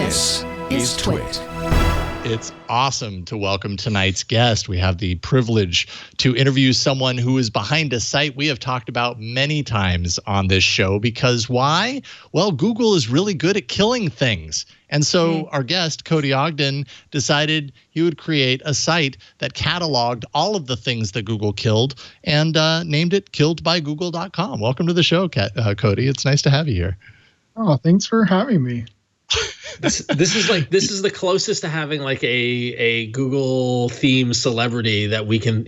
This is TWiT. It's awesome to welcome tonight's guest. We have the privilege to interview someone who is behind a site we have talked about many times on this show because why? Well, Google is really good at killing things. And so our guest, Cody Ogden, decided he would create a site that cataloged all of the things that Google killed and named it killedbygoogle.com. Welcome to the show, Cody. It's nice to have you here. Oh, thanks for having me. This is the closest to having like a Google theme celebrity that we can,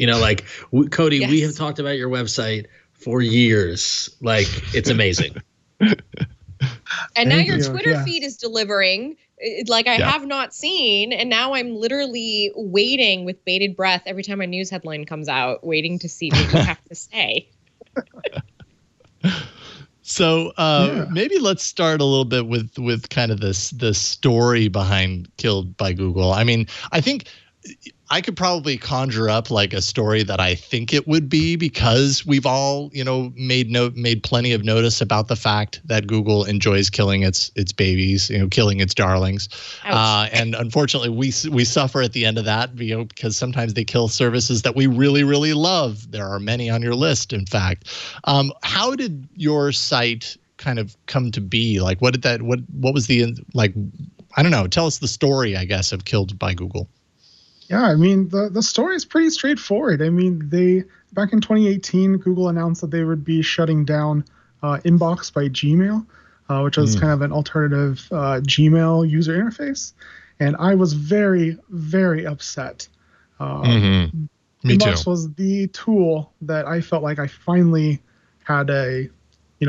Cody, yes. We have talked about your website for years. Like, it's amazing. And now your Twitter feed is delivering like I have not seen. And now I'm literally waiting with bated breath every time a news headline comes out, waiting to see what you have to say. So maybe let's start a little bit with kind of the story behind Killed by Google. I mean, I think I could probably conjure up like a story that I think it would be because we've all, made plenty of notice about the fact that Google enjoys killing its babies, killing its darlings. And unfortunately, we suffer at the end of that, because sometimes they kill services that we really, really love. There are many on your list, in fact. How did your site kind of come to be? Like, what was the, like, I don't know, tell us the story, I guess, of Killed by Google. Yeah, I mean, the story is pretty straightforward. I mean, back in 2018, Google announced that they would be shutting down Inbox by Gmail, which was kind of an alternative Gmail user interface. And I was very, very upset. Me Inbox too. was the tool that I felt like I finally had a,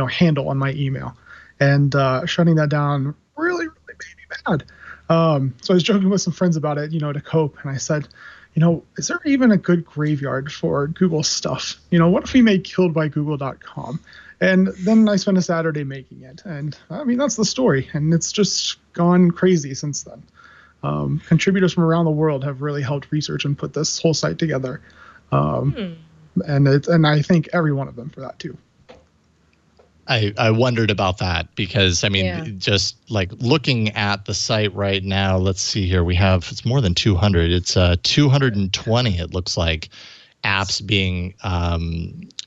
handle on my email. And shutting that down really, really made me mad. So I was joking with some friends about it, to cope. And I said, is there even a good graveyard for Google stuff? What if we made killedbygoogle.com? And then I spent a Saturday making it. And I mean, that's the story. And it's just gone crazy since then. Contributors from around the world have really helped research and put this whole site together. And I thank every one of them for that too. I wondered about that because, I mean, just like looking at the site right now, let's see here. It's more than 200. It's 220, it looks like, apps being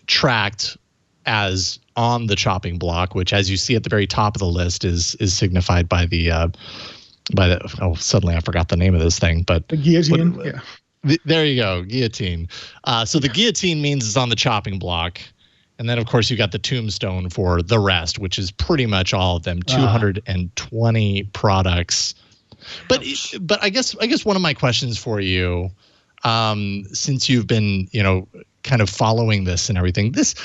tracked as on the chopping block, which, as you see at the very top of the list, is signified by suddenly I forgot the name of this thing. But the guillotine, there you go, guillotine. So the guillotine means it's on the chopping block. And then, of course, you got the tombstone for the rest, which is pretty much all of them, 220 products. But I guess one of my questions for you, since you've been, kind of following this and everything, this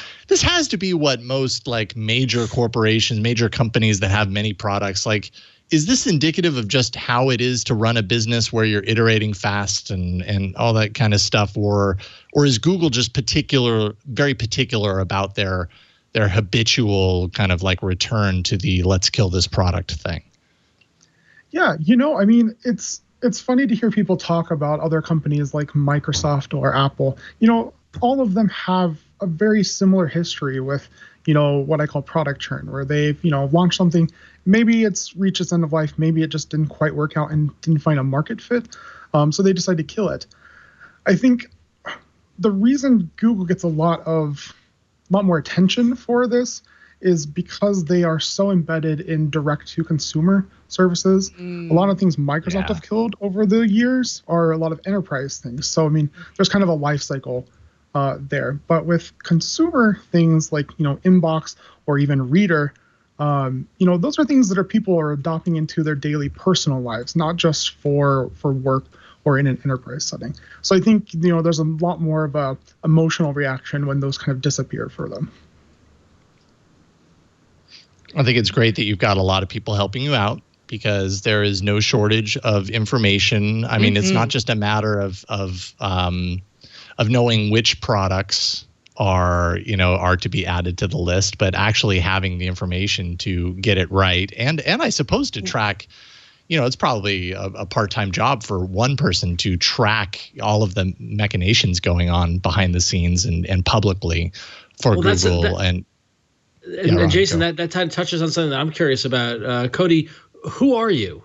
has to be what most like major corporations, major companies that have many products, like, is this indicative of just how it is to run a business where you're iterating fast and all that kind of stuff, or is Google just very particular about their habitual kind of like return to the let's kill this product thing? Yeah, I mean, it's funny to hear people talk about other companies like Microsoft or Apple. All of them have a very similar history with, what I call product churn, where they've, launched something. Maybe it's reached its end of life. Maybe it just didn't quite work out and didn't find a market fit. So they decide to kill it. I think the reason Google gets a lot more attention for this is because they are so embedded in direct-to-consumer services. A lot of things Microsoft have killed over the years are a lot of enterprise things. So, I mean, there's kind of a life cycle there. But with consumer things like, Inbox or even Reader, those are things that people are adopting into their daily personal lives, not just for work or in an enterprise setting. So I think, there's a lot more of a emotional reaction when those kind of disappear for them. I think it's great that you've got a lot of people helping you out because there is no shortage of information. I mean, it's not just a matter of knowing which products are to be added to the list, but actually having the information to get it right. And I suppose to track, it's probably a part-time job for one person to track all of the machinations going on behind the scenes and publicly for Google. And Jason, that touches on something that I'm curious about. Cody, who are you?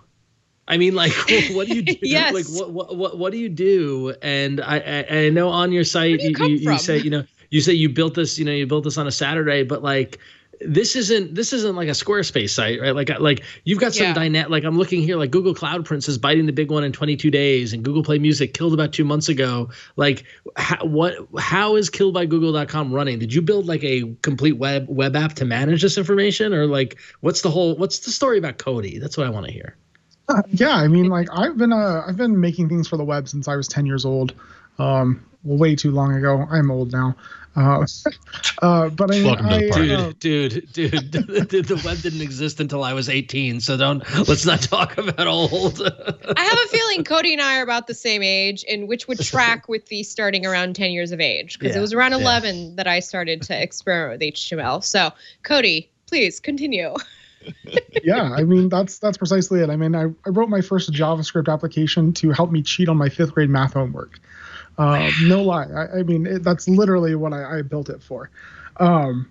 I mean, like, what do you do? Yes. Like, what do you do? And I know on your site you say, you built this, you built this on a Saturday, but like, this isn't like a Squarespace site, right? Like you've got some dynamic. Like I'm looking here, like Google Cloud Prince is biting the big one in 22 days, and Google Play Music killed about 2 months ago. Like, how is killedbygoogle.com running? Did you build like a complete web app to manage this information, or like what's the story about Cody? That's what I want to hear. Yeah, I mean, like I've been making things for the web since I was 10 years old. Way too long ago. I'm old now. But I mean, dude, the web didn't exist until I was 18. So let's not talk about old. I have a feeling Cody and I are about the same age, and which would track with the starting around 10 years of age, because it was around 11 that I started to experiment with HTML. So Cody, please continue. Yeah, I mean, that's precisely it. I mean, I wrote my first JavaScript application to help me cheat on my 5th grade math homework. No lie. I mean, that's literally what I built it for. But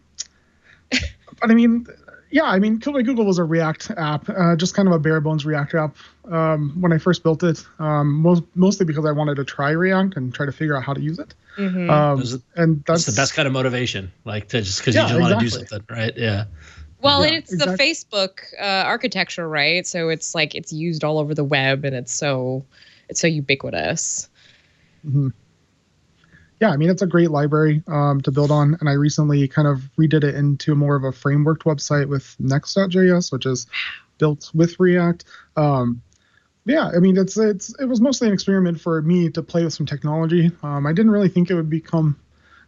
I mean, yeah, I mean, Killed by Google was a React app, just kind of a bare bones React app. When I first built it, mostly because I wanted to try React and try to figure out how to use it. And that's the best kind of motivation, like just because you just want to do something, right? Yeah. Well, and it's the Facebook architecture, right? So it's like it's used all over the web, and it's so ubiquitous. Mm-hmm. Yeah, I mean, it's a great library to build on, and I recently kind of redid it into more of a frameworked website with Next.js, which is built with React. Yeah, I mean, it was mostly an experiment for me to play with some technology. I didn't really think it would become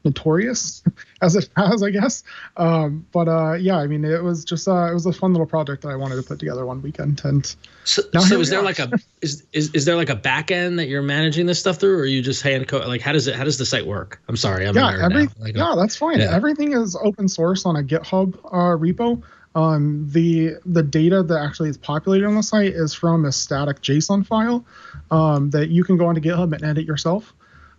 notorious as it has, I guess. But yeah, I mean, it was just it was a fun little project that I wanted to put together one weekend. And so is there like is there like a back end that you're managing this stuff through, or are you just hand code? Like, how does the site work? I'm sorry, I'm that's fine. Yeah. Everything is open source on a GitHub repo. The data that actually is populated on the site is from a static JSON file that you can go onto GitHub and edit yourself.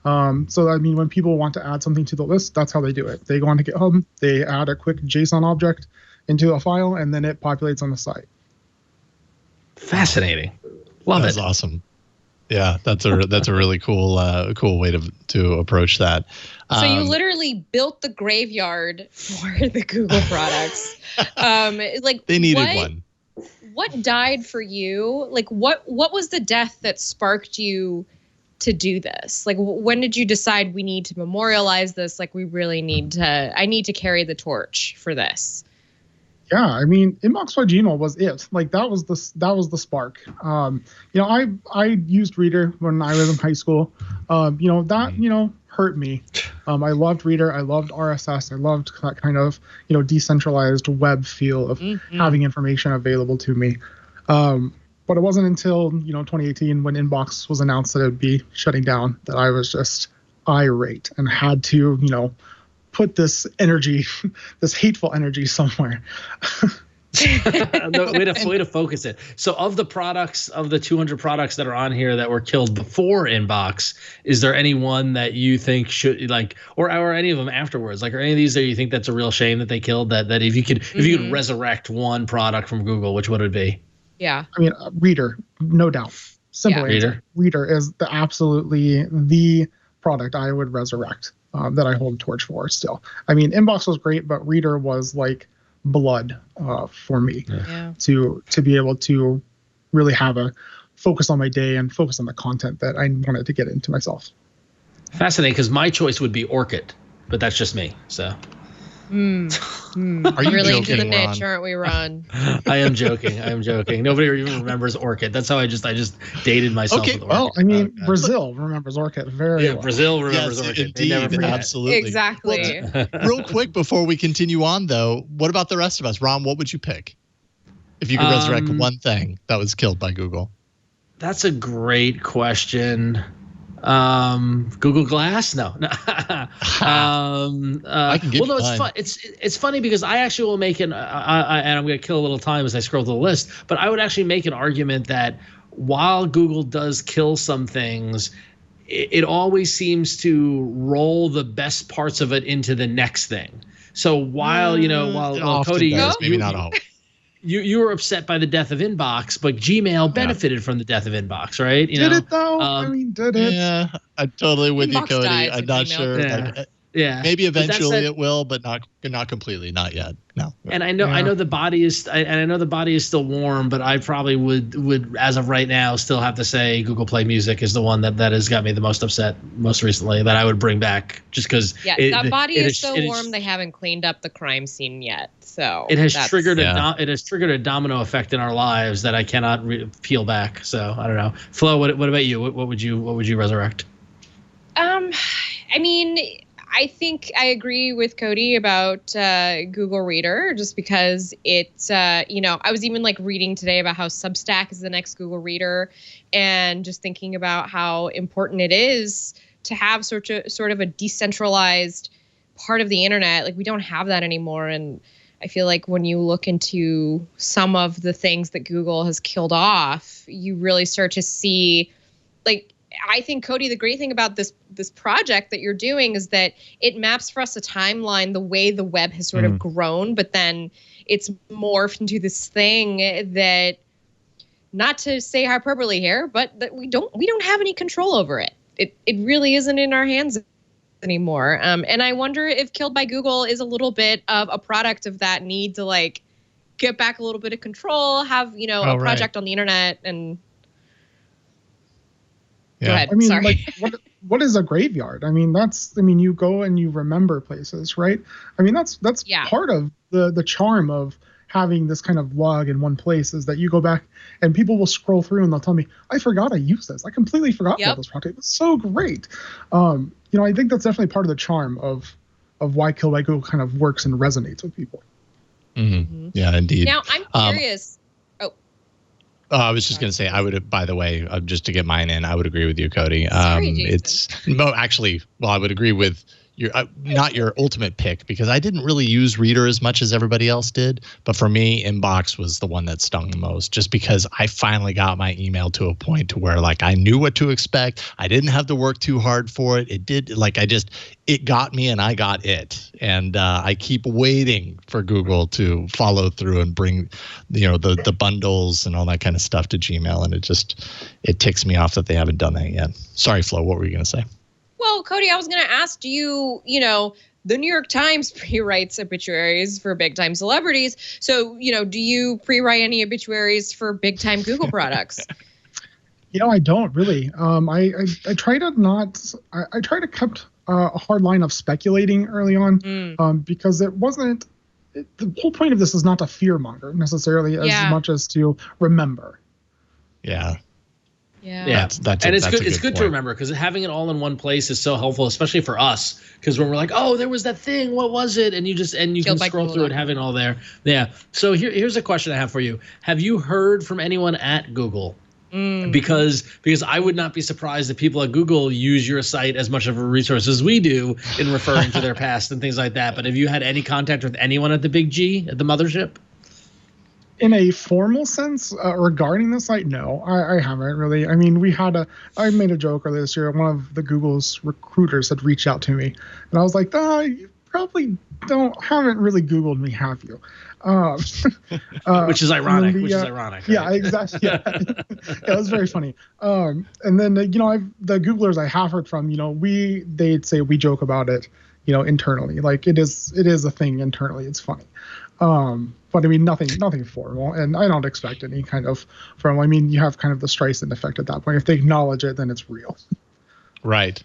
So, I mean, when people want to add something to the list, that's how they do it. They go onto GitHub, they add a quick JSON object into a file, and then it populates on the site. Fascinating. Love it. That's awesome. Yeah, that's a really cool way to approach that. So you literally built the graveyard for the Google products. Like they needed one. What died for you? Like what was the death that sparked you to do this? Like, when did you decide we need to memorialize this? Like, we really I need to carry the torch for this. Yeah, I mean, Inbox by Gmail was it. Like, that was the spark. You know, I used Reader when I was in high school. You know, that hurt me. I loved Reader. I loved RSS. I loved that kind of decentralized web feel of having information available to me. But it wasn't until 2018 when Inbox was announced that it would be shutting down that I was just irate and had to put this energy, this hateful energy somewhere. way to focus it. So of the 200 products that are on here that were killed before Inbox, is there any one that you think should or any of them afterwards? Like, are any of these that you think that's a real shame that they killed? That if you could resurrect one product from Google, which would it be? Yeah. I mean, Reader, no doubt. Simple answer. Reader is absolutely the product I would resurrect, that I hold a torch for still. I mean, Inbox was great, but Reader was like blood for me to be able to really have a focus on my day and focus on the content that I wanted to get into myself. Fascinating, because my choice would be Orchid, but that's just me. So. Are you really joking, into the niche, Ron? aren't we, Ron? I am joking. Nobody even remembers Orchid. That's how I just dated myself. Okay, with well, I mean, Brazil remembers Orchid very well. Brazil remembers Yes, Orchid. Indeed, absolutely. Exactly. Well, real quick before we continue on, though, what about the rest of us? Ron, what would you pick if you could resurrect one thing that was killed by Google? That's a great question. Google Glass? No. I can give it's fun. It's funny because I actually will make and I'm going to kill a little time as I scroll through the list, but I would actually make an argument that while Google does kill some things, it always seems to roll the best parts of it into the next thing. So while Cody, does, maybe not always. you were upset by the death of Inbox, but Gmail benefited from the death of Inbox, right? Did it though? Did it? Yeah, I'm totally with Inbox you, Cody. died, so I'm not Gmail sure. Yeah. Like, maybe eventually it will, but not completely, not yet. No. And I know the body is still warm, but I probably would as of right now still have to say Google Play Music is the one that has got me the most upset most recently, that I would bring back just because that body is so warm they haven't cleaned up the crime scene yet. So it has triggered a domino effect in our lives that I cannot peel back. So I don't know. Flo, what about you? What would you resurrect? I mean, I think I agree with Cody about Google Reader, just because it's, I was even like reading today about how Substack is the next Google Reader, and just thinking about how important it is to have sort of a decentralized part of the internet. Like, we don't have that anymore. And I feel like when you look into some of the things that Google has killed off, you really start to see, like, I think, Cody, the great thing about this project that you're doing is that it maps for us a timeline, the way the web has sort of grown, but then it's morphed into this thing that, not to say hyperbole here, but that we don't have any control over it. It really isn't in our hands anymore. And I wonder if Killed by Google is a little bit of a product of that need to, like, get back a little bit of control, have, a project on the internet. And yeah. Go ahead. I mean, sorry. like, what is a graveyard? I mean, you go and you remember places, right? I mean, that's part of the charm of having this kind of log in one place, is that you go back and people will scroll through and they'll tell me, I forgot I used this. I completely forgot about this project. It was so great. I think that's definitely part of the charm of why Kill by Google kind of works and resonates with people. Mm-hmm. Yeah, indeed. Now, I'm curious. I was just going to say, I would, by the way, just to get mine in, I would agree with you, Cody. Sorry, I would agree with your not your ultimate pick, because I didn't really use Reader as much as everybody else did. But for me, Inbox was the one that stung the most, just because I finally got my email to a point to where, like, I knew what to expect. I didn't have to work too hard for it. It got me and I got it. And I keep waiting for Google to follow through and bring, the bundles and all that kind of stuff to Gmail. And it ticks me off that they haven't done that yet. Sorry, Flo, what were you going to say? Well, Cody, I was going to ask, do you, the New York Times pre-writes obituaries for big-time celebrities. So, do you pre-write any obituaries for big-time Google products? I don't really. I try to not. I try to keep a hard line of speculating early on, because it wasn't. The whole point of this is not to fearmonger necessarily as much as to remember. Yeah. Yeah, it's good to remember, because having it all in one place is so helpful, especially for us. Because when we're like, oh, there was that thing, what was it? And you can scroll through it, having it all there. Yeah. So here's a question I have for you. Have you heard from anyone at Google? Because I would not be surprised if people at Google use your site as much of a resource as we do in referring to their past and things like that. But have you had any contact with anyone at the Big G, at the mothership? In a formal sense, regarding the site, no, I haven't really. I mean, I made a joke earlier this year. One of the Google's recruiters had reached out to me, and I was like, you probably haven't really Googled me, have you? Which is ironic. Right? Yeah, exactly. Yeah. It was very funny. And then, the Googlers I have heard from, they'd say we joke about it, internally. Like, it is a thing internally. It's funny. But I mean, nothing formal, and I don't expect any kind of formal. I mean, you have kind of the Streisand effect at that point. If they acknowledge it, then it's real. Right.